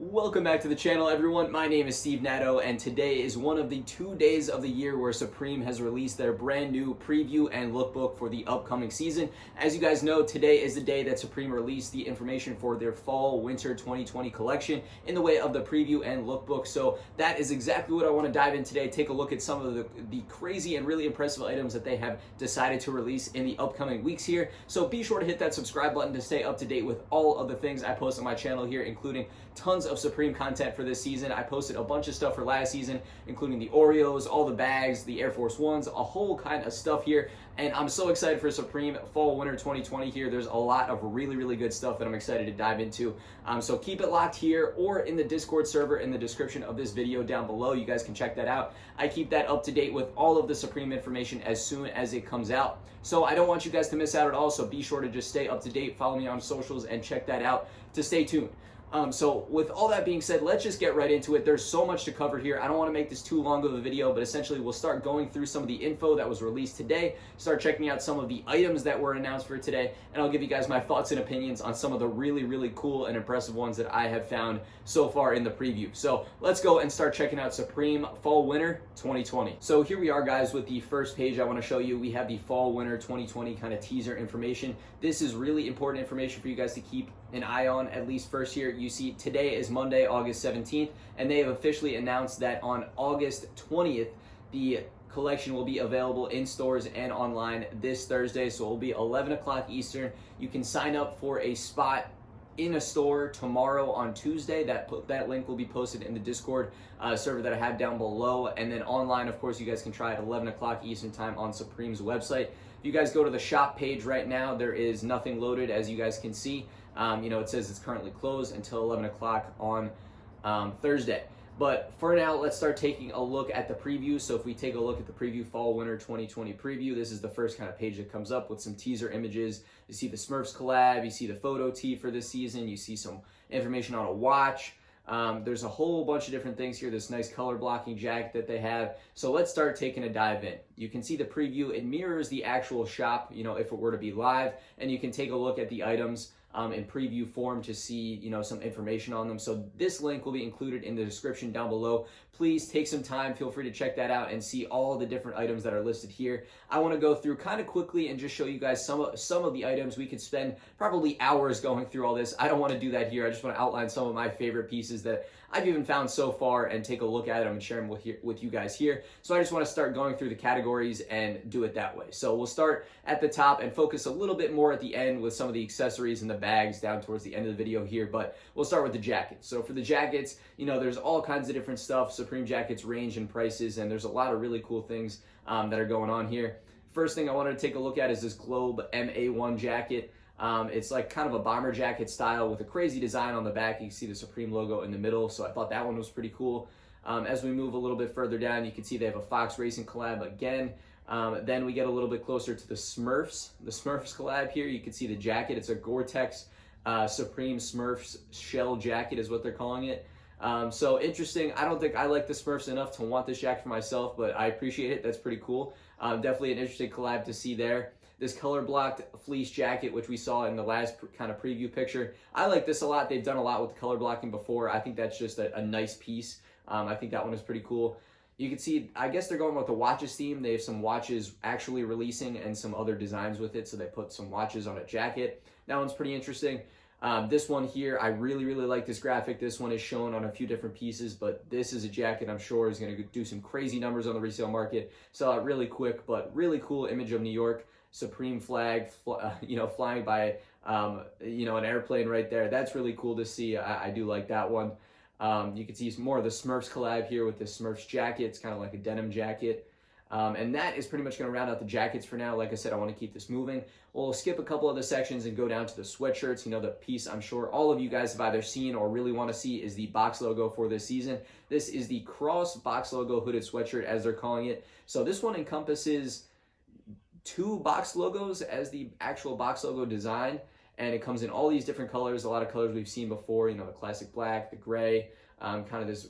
Welcome back to the channel, everyone. My name is Steve Natto, and today is one of the 2 days of the year where Supreme has released their brand new preview and lookbook for the upcoming season. As you guys know, today is the day that Supreme released the information for their fall/winter 2020 collection in the way of the preview and lookbook. So that is exactly what I want to dive in today. Take a look at some of the crazy and really impressive items that they have decided to release in the upcoming weeks here. So be sure to hit that subscribe button to stay up to date with all of the things I post on my channel here, including tons of Supreme content for this season. I posted a bunch of stuff for last season, including the Oreos, all the bags, the Air Force Ones, a whole kind of stuff here. And I'm so excited for Supreme fall/winter 2020 here. There's a lot of really good stuff that I'm excited to dive into. So keep it locked here or in the Discord server in the description of this video down below. You guys can check that out. I keep that up to date with all of the Supreme information as soon as it comes out. So I don't want you guys to miss out at all. So be sure to just stay up to date. Follow me on socials and check that out to stay tuned. So with all that being said, let's just get right into it. There's so much to cover here. I don't want to make this too long of a video, but essentially we'll start going through some of the info that was released today, start checking out some of the items that were announced for today, and I'll give you guys my thoughts and opinions on some of the really cool and impressive ones that I have found so far in the preview. So let's go and start checking out Supreme fall/winter 2020. So here we are, guys, with the first page I want to show you. We have the fall/winter 2020 kind of teaser information. This is really important information for you guys to keep an eye on, at least first here. You see today is Monday, August 17th, and they have officially announced that on August 20th, the collection will be available in stores and online this Thursday. So it will be 11 o'clock Eastern. You can sign up for a spot in a store tomorrow on Tuesday. That link will be posted in the Discord server that I have down below. And then online, of course, you guys can try at 11 o'clock Eastern time on Supreme's website. If you guys go to the shop page right now, there is nothing loaded, as you guys can see. It says it's currently closed until 11 o'clock on Thursday. But for now, let's start taking a look at the preview. So if we take a look at the preview, fall/winter 2020 preview, this is the first kind of page that comes up with some teaser images. You see the Smurfs collab, you see the photo tee for this season, you see some information on a watch. There's a whole bunch of different things here, this nice color blocking jacket that they have. So let's start taking a dive in. You can see the preview. It mirrors the actual shop, if it were to be live, and you can take a look at the items in preview form to see, some information on them. So this link will be included in the description down below. Please take some time, feel free to check that out and see all the different items that are listed here. I want to go through kind of quickly and just show you guys some of the items. We could spend probably hours going through all this. I don't want to do that here. I just want to outline some of my favorite pieces that I've even found so far and take a look at them and share them with you guys here. So I just want to start going through the categories and do it that way. So we'll start at the top and focus a little bit more at the end with some of the accessories and the bags down towards the end of the video here, but we'll start with the jackets. So for the jackets, there's all kinds of different stuff. Supreme jackets range in prices, and there's a lot of really cool things that are going on here. First thing I wanted to take a look at is this Globe MA1 jacket. It's like kind of a bomber jacket style with a crazy design on the back. You can see the Supreme logo in the middle, so I thought that one was pretty cool. As we move a little bit further down, you can see they have a Fox Racing collab again. Then we get a little bit closer to the Smurfs collab here. You can see the jacket. It's a Gore-Tex Supreme Smurfs shell jacket is what they're calling it. So interesting. I don't think I like the Smurfs enough to want this jacket for myself, but I appreciate it. That's pretty cool. Definitely an interesting collab to see there. This color blocked fleece jacket, which we saw in the last kind of preview picture. I like this a lot. They've done a lot with the color blocking before. I think that's just a nice piece. I think that one is pretty cool. You can see, I guess they're going with the watches theme. They have some watches actually releasing and some other designs with it. So they put some watches on a jacket. That one's pretty interesting. This one here, I really like this graphic. This one is shown on a few different pieces, but this is a jacket I'm sure is going to do some crazy numbers on the resale market. Sell out really quick, but really cool image of New York. Supreme flag, flying by, an airplane right there. That's really cool to see. I do like that one. You can see more of the Smurfs collab here with the Smurfs jacket. It's kind of like a denim jacket. And that is pretty much going to round out the jackets for now. Like I said, I want to keep this moving. We'll skip a couple of the sections and go down to the sweatshirts. The piece I'm sure all of you guys have either seen or really want to see is the box logo for this season. This is the cross box logo hooded sweatshirt, as they're calling it. So this one encompasses 2 box logos as the actual box logo design, and it comes in all these different colors, a lot of colors we've seen before, the classic black, the gray, kind of this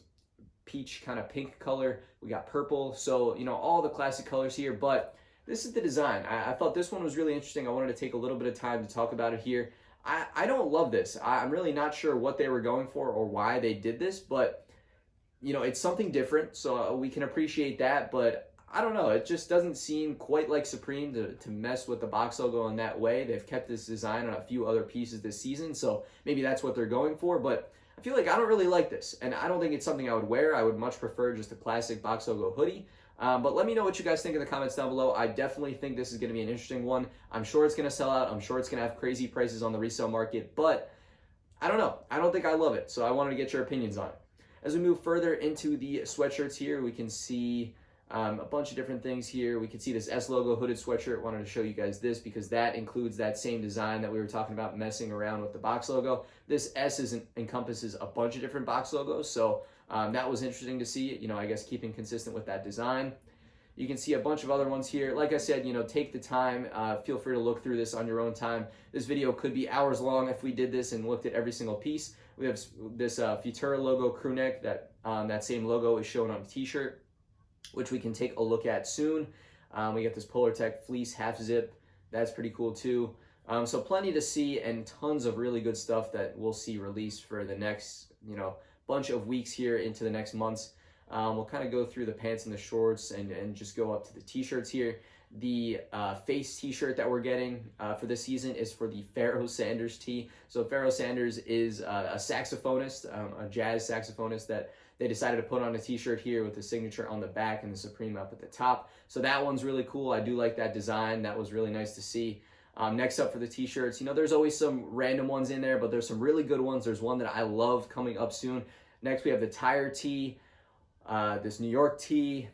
peach kind of pink color. We got purple, so all the classic colors here, but this is the design. I thought this one was really interesting. I wanted to take a little bit of time to talk about it here. I don't love this. I'm really not sure what they were going for or why they did this, but you know, it's something different, so we can appreciate that, but I don't know, it just doesn't seem quite like Supreme to mess with the box logo in that way. They've kept this design on a few other pieces this season, so maybe that's what they're going for, but I feel like I don't really like this, and I don't think it's something I would wear. I would much prefer just a classic box logo hoodie. But let me know what you guys think in the comments down below. I definitely think this is going to be an interesting one. I'm sure it's going to sell out. I'm sure it's going to have crazy prices on the resale market, but I don't know. I don't think I love it, so I wanted to get your opinions on it. As we move further into the sweatshirts here, we can see a bunch of different things here. We can see this S logo hooded sweatshirt. Wanted to show you guys this because that includes that same design that we were talking about messing around with the box logo. This S encompasses a bunch of different box logos, so that was interesting to see, you know, I guess keeping consistent with that design. You can see a bunch of other ones here. Like I said, you know, take the time. Feel free to look through this on your own time. This video could be hours long if we did this and looked at every single piece. We have this Futura logo crew neck. That same logo is shown on a t-shirt, which we can take a look at soon. We got this Polar Tech fleece half zip. That's pretty cool too. So plenty to see and tons of really good stuff that we'll see released for the next, you know, bunch of weeks here into the next months. We'll kind of go through the pants and the shorts and just go up to the t-shirts here. The face t-shirt that we're getting for this season is for the Pharoah Sanders tee. So Pharoah Sanders is a saxophonist, a jazz saxophonist that they decided to put on a t-shirt here with the signature on the back and the Supreme up at the top. So that one's really cool. I do like that design. That was really nice to see. Next up for the t-shirts, you know, there's always some random ones in there, but there's some really good ones. There's one that I love coming up soon. Next, we have the Tire tee, this New York tee.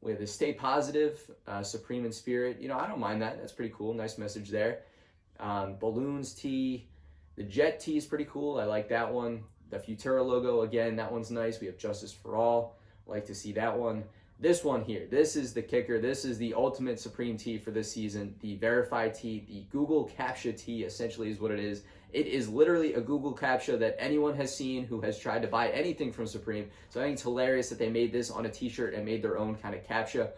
We have the Stay Positive, Supreme in Spirit. You know, I don't mind that. That's pretty cool. Nice message there. Balloons tee. The Jet tee is pretty cool. I like that one. The Futura logo, again, that one's nice. We have Justice for All. Like to see that one. This one here, this is the kicker. This is the ultimate Supreme tee for this season. The Verify tee, the Google CAPTCHA tee essentially is what it is. It is literally a Google CAPTCHA that anyone has seen who has tried to buy anything from Supreme. So I think it's hilarious that they made this on a t-shirt and made their own kind of CAPTCHA.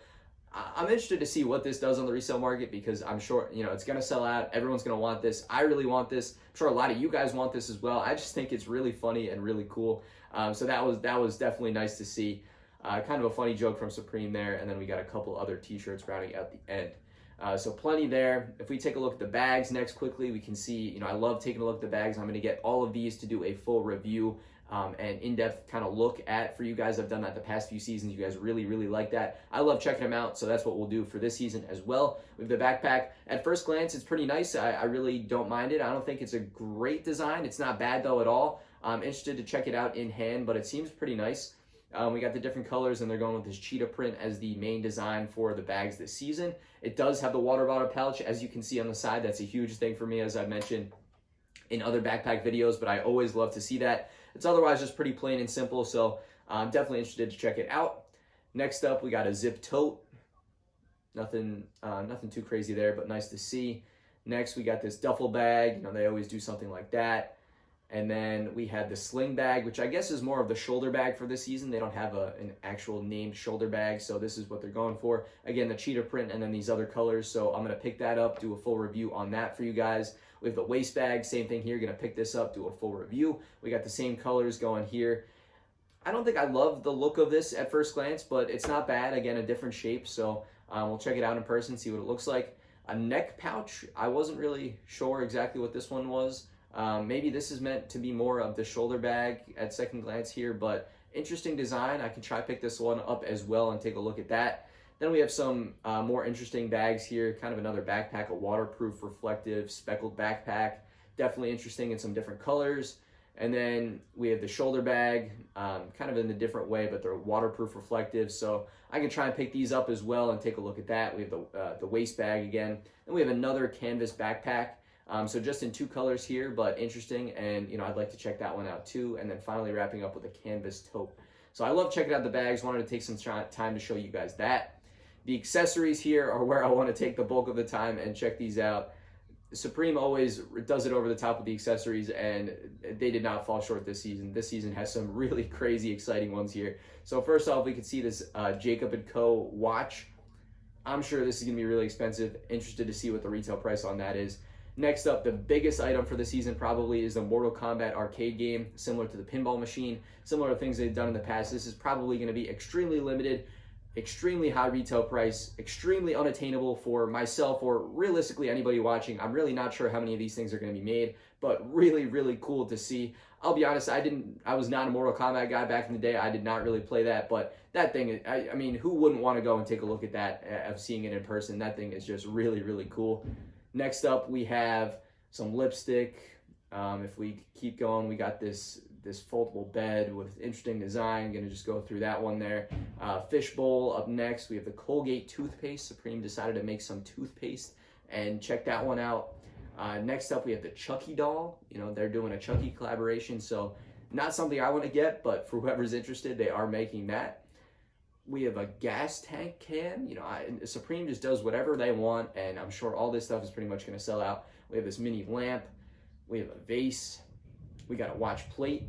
I'm interested to see what this does on the resale market because I'm sure, you know, it's going to sell out. Everyone's going to want this. I really want this. I'm sure a lot of you guys want this as well. I just think it's really funny and really cool. So that was definitely nice to see. Kind of a funny joke from Supreme there, and then we got a couple other t-shirts rounding out the end. So plenty there. If we take a look at the bags next quickly, we can see, you know, I love taking a look at the bags. I'm going to get all of these to do a full review and in-depth kind of look at for you guys. I've done that the past few seasons. You guys really, really like that. I love checking them out, so that's what we'll do for this season as well. With the backpack, at first glance, it's pretty nice. I really don't mind it. I don't think it's a great design. It's not bad, though, at all. I'm interested to check it out in hand, but it seems pretty nice. We got the different colors, and they're going with this cheetah print as the main design for the bags this season. It does have the water bottle pouch, as you can see on the side. That's a huge thing for me, as I've mentioned in other backpack videos, but I always love to see that. It's otherwise just pretty plain and simple, so I'm definitely interested to check it out. Next up, we got a zip tote. Nothing too crazy there, but nice to see. Next, we got this duffel bag. You know, they always do something like that. And then we had the sling bag, which I guess is more of the shoulder bag for this season. They don't have an actual named shoulder bag, so this is what they're going for. Again, the cheetah print and then these other colors, so I'm going to pick that up, do a full review on that for you guys. We have the waist bag, same thing here, going to pick this up, do a full review. We got the same colors going here. I don't think I love the look of this at first glance, but it's not bad. Again, a different shape, so we'll check it out in person, see what it looks like. A neck pouch, I wasn't really sure exactly what this one was. Maybe this is meant to be more of the shoulder bag at second glance here, but interesting design. I can try pick this one up as well and take a look at that. Then we have some more interesting bags here, kind of another backpack, a waterproof, reflective, speckled backpack. Definitely interesting in some different colors. And then we have the shoulder bag, kind of in a different way, but they're waterproof, reflective. So I can try and pick these up as well and take a look at that. We have the waist bag again. Then we have another canvas backpack. So just in two colors here, but interesting, and you know, I'd like to check that one out too. And then finally wrapping up with a canvas tote. So I love checking out the bags. Wanted to take some time to show you guys that. The accessories here are where I want to take the bulk of the time and check these out. Supreme always does it over the top with the accessories, and they did not fall short this season. This season has some really crazy, exciting ones here. So first off, we can see this Jacob & Co. watch. I'm sure this is going to be really expensive. Interested to see what the retail price on that is. Next up, the biggest item for the season probably is the Mortal Kombat arcade game, similar to the pinball machine, similar to things they've done in the past. This is probably going to be extremely limited, extremely high retail price, extremely unattainable for myself or realistically anybody watching. I'm really not sure how many of these things are going to be made, but really, really cool to see. I'll be honest, I was not a Mortal Kombat guy back in the day. I did not really play that, but that thing, I mean, who wouldn't want to go and take a look at that, of seeing it in person? That thing is just really, really cool. Next up, we have some lipstick. If we keep going, we got this foldable bed with interesting design. I'm gonna just go through that one there. Fishbowl up next. We have the Colgate toothpaste. Supreme decided to make some toothpaste, and check that one out. Next up, we have the Chucky doll. You know, they're doing a Chucky collaboration, so not something I want to get, but for whoever's interested, they are making that. We have a gas tank can. You know, Supreme just does whatever they want, and I'm sure all this stuff is pretty much going to sell out. We have this mini lamp. We have a vase. We got a watch plate.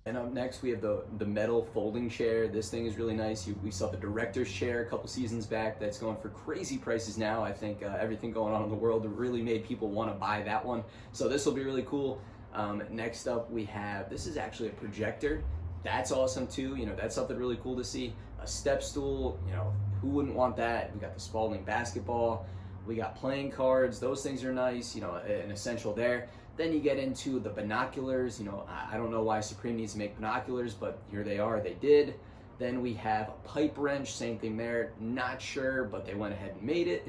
And up next, we have the metal folding chair. This thing is really nice. We saw the director's chair a couple seasons back that's going for crazy prices now. I think everything going on in the world really made people want to buy that one. So this will be really cool. Next up, we have, this is actually a projector. That's awesome too. You know, that's something really cool to see. A step stool, you know, who wouldn't want that? We got the Spalding basketball. We got playing cards. Those things are nice, you know, an essential there. Then you get into the binoculars. You know, I don't know why Supreme needs to make binoculars, but here they are, they did. Then we have a pipe wrench, same thing there. Not sure, but they went ahead and made it.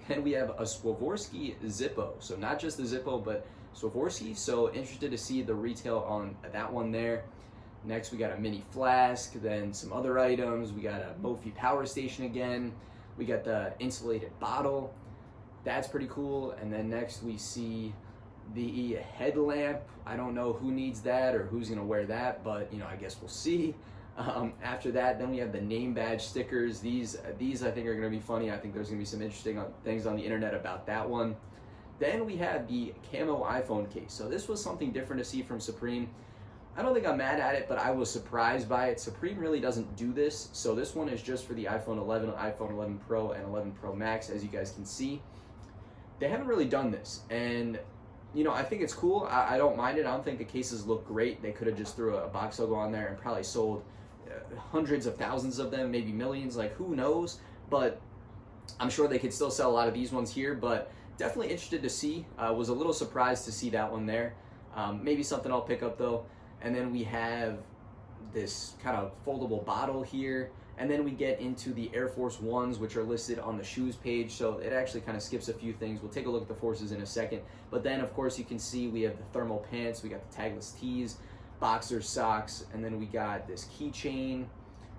Then we have a Swarovski Zippo. So not just the Zippo, but Swarovski. So interested to see the retail on that one there. Next, we got a mini flask, then some other items. We got a Mophie power station again. We got the insulated bottle. That's pretty cool. And then next we see the headlamp. I don't know who needs that or who's gonna wear that, but you know, I guess we'll see. After that, then we have the name badge stickers. These I think are gonna be funny. I think there's gonna be some interesting things on the internet about that one. Then we have the camo iPhone case. So this was something different to see from Supreme. I don't think I'm mad at it, but I was surprised by it. Supreme really doesn't do this. So this one is just for the iPhone 11, iPhone 11 Pro, and 11 Pro Max, as you guys can see. They haven't really done this. And, you know, I think it's cool. I don't mind it. I don't think the cases look great. They could have just threw a box logo on there and probably sold hundreds of thousands of them, maybe millions, like who knows. But I'm sure they could still sell a lot of these ones here, but definitely interested to see. Was a little surprised to see that one there. Maybe something I'll pick up though. And then we have this kind of foldable bottle here. And then we get into the Air Force Ones, which are listed on the shoes page. So it actually kind of skips a few things. We'll take a look at the Forces in a second. But then, of course, you can see we have the thermal pants. We got the tagless tees, boxer socks. And then we got this keychain.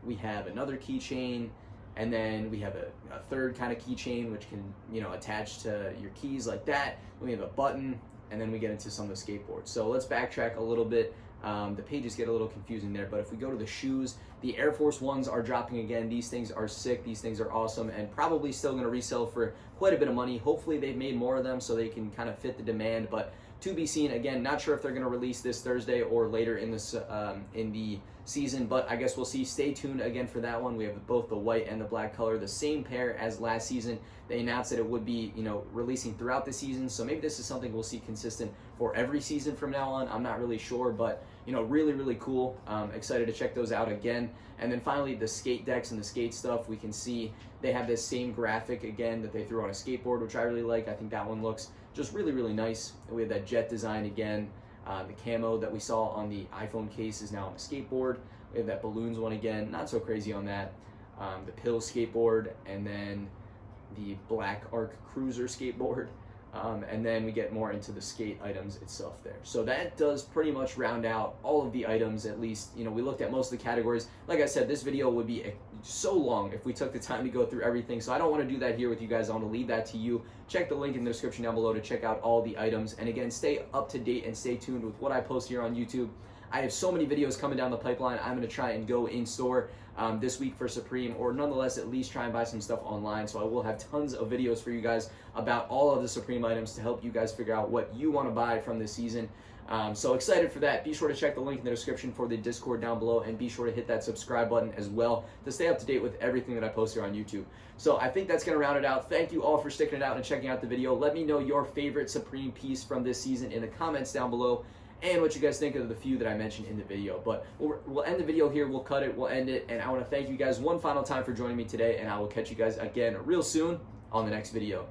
We have another keychain. And then we have a third kind of keychain, which can, you know, attach to your keys like that. We have a button. And then we get into some of the skateboards. So let's backtrack a little bit. The pages get a little confusing there, but if we go to the shoes, the Air Force Ones are dropping again. These things are sick. These things are awesome and probably still going to resell for quite a bit of money. Hopefully they've made more of them so they can kind of fit the demand, but to be seen. Again, not sure if they're going to release this Thursday or later in this in the season, but I guess we'll see. Stay tuned again for that one. We have both the white and the black color, the same pair as last season. They announced that it would be, you know, releasing throughout the season, so maybe this is something we'll see consistent for every season from now on. I'm not really sure, but you know, really, really cool. Excited to check those out again. And then finally, the skate decks and the skate stuff. We can see they have this same graphic again that they threw on a skateboard, which I really like. I think that one looks just really, really nice. We have that jet design again. The camo that we saw on the iPhone case is now on the skateboard. We have that balloons one again. Not so crazy on that. The pill skateboard, and then the black Arc Cruiser skateboard. And then we get more into the skate items itself there. So that does pretty much round out all of the items, at least. You know, we looked at most of the categories. Like I said, this video would be so long if we took the time to go through everything. So I don't want to do that here with you guys. I want to leave that to you. Check the link in the description down below to check out all the items. And again, stay up to date and stay tuned with what I post here on YouTube. I have so many videos coming down the pipeline. I'm going to try and go in store this week for Supreme, or nonetheless at least try and buy some stuff online. So I will have tons of videos for you guys about all of the Supreme items to help you guys figure out what you want to buy from this season. So excited for that. Be sure to check the link in the description for the Discord down below, and be sure to hit that subscribe button as well to stay up to date with everything that I post here on YouTube. So I think that's going to round it out. Thank you all for sticking it out and checking out the video. Let me know your favorite Supreme piece from this season in the comments down below, and what you guys think of the few that I mentioned in the video. But we'll end the video here. We'll cut it. We'll end it. And I want to thank you guys one final time for joining me today, and I will catch you guys again real soon on the next video.